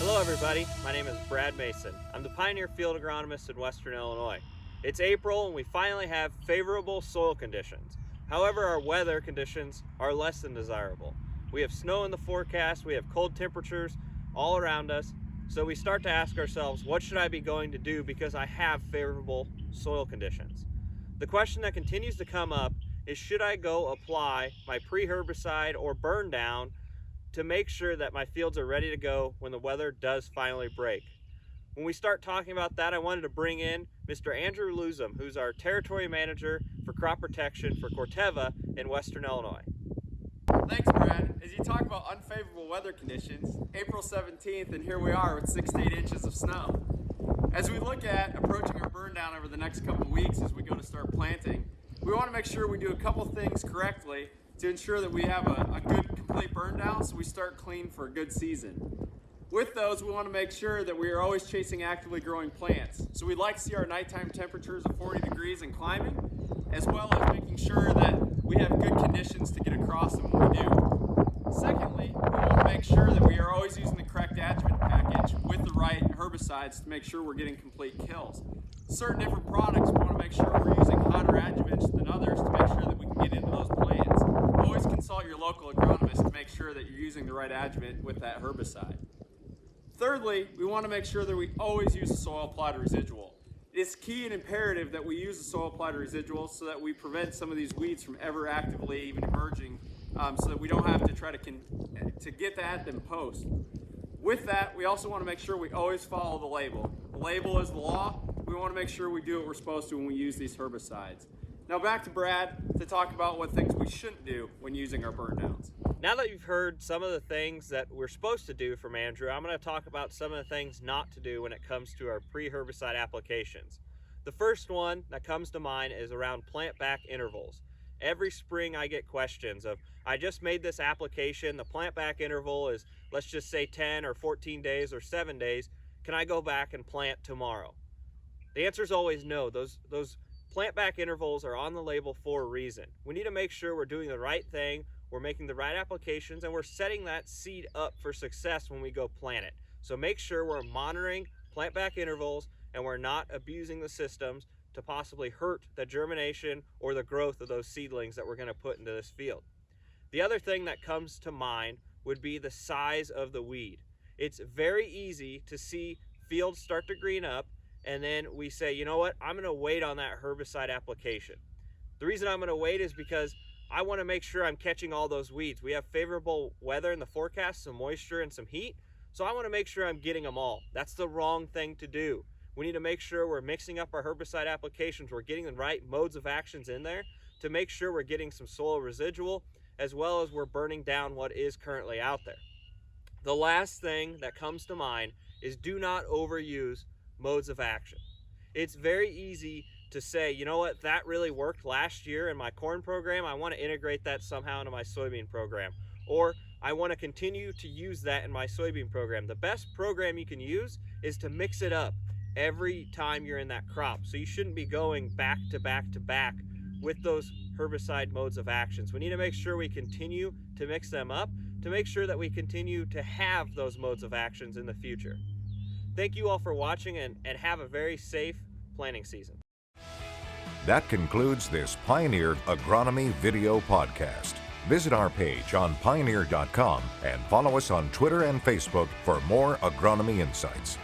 Hello everybody, my name is Brad Mason. I'm the Pioneer Field Agronomist in Western Illinois. It's April and we finally have favorable soil conditions. However, our weather conditions are less than desirable. We have snow in the forecast, we have cold temperatures all around us, so we start to ask ourselves, what should I be going to do because I have favorable soil conditions? The question that continues to come up is, should I go apply my pre-herbicide or burn down to make sure that my fields are ready to go when the weather does finally break? When we start talking about that, I wanted to bring in Mr. Andrew Luzum, who's our territory manager for crop protection for Corteva in Western Illinois. Thanks, Brad. As you talk about unfavorable weather conditions, April 17th, and here we are with 6 to 8 inches of snow. As we look at approaching our burn down over the next couple of weeks as we go to start planting, we want to make sure we do a couple things correctly to ensure that we have a good complete burn down so we start clean for a good season. With those, we want to make sure that we are always chasing actively growing plants. So we'd like to see our nighttime temperatures of 40 degrees and climbing, as well as making sure that we have good conditions to get across them when we do. Secondly, we want to make sure that we are always using the correct adjuvant package with the right herbicides to make sure we're getting complete kills. Certain different products, we want to make sure we're using hotter adjuvants than others to make sure that we can get into those plants. Always consult your local agronomist to make sure that you're using the right adjuvant with that herbicide. Thirdly, we want to make sure that we always use a soil applied residual. It's key and imperative that we use the soil applied residual so that we prevent some of these weeds from ever actively even emerging, so that we don't have to try to get at them post. With that, we also want to make sure we always follow the label. The label is the law. We want to make sure we do what we're supposed to when we use these herbicides. Now back to Brad to talk about what things we shouldn't do when using our burn downs. Now that you've heard some of the things that we're supposed to do from Andrew, I'm going to talk about some of the things not to do when it comes to our pre-herbicide applications. The first one that comes to mind is around plant back intervals. Every spring I get questions of, I just made this application, the plant back interval is, let's just say 10 or 14 days or 7 days, can I go back and plant tomorrow? The answer is always no. Those plant back intervals are on the label for a reason. We need to make sure we're doing the right thing, we're making the right applications, and we're setting that seed up for success when we go plant it. So make sure we're monitoring plant back intervals and we're not abusing the systems to possibly hurt the germination or the growth of those seedlings that we're going to put into this field. The other thing that comes to mind would be the size of the weed. It's very easy to see fields start to green up and then we say, you know what, I'm going to wait on that herbicide application. The reason I'm going to wait is because I want to make sure I'm catching all those weeds. We have favorable weather in the forecast, some moisture and some heat, so I want to make sure I'm getting them all. That's the wrong thing to do. We need to make sure we're mixing up our herbicide applications, we're getting the right modes of actions in there to make sure we're getting some soil residual, as well as we're burning down what is currently out there. The last thing that comes to mind is, do not overuse modes of action. It's very easy to say, you know what, that really worked last year in my corn program, I want to integrate that somehow into my soybean program, or I want to continue to use that in my soybean program. The best program you can use is to mix it up every time you're in that crop. So you shouldn't be going back to back to back with those herbicide modes of actions. We need to make sure we continue to mix them up to make sure that we continue to have those modes of actions in the future. Thank you all for watching and have a very safe planting season. That concludes this Pioneer Agronomy video podcast. Visit our page on pioneer.com and follow us on Twitter and Facebook for more agronomy insights.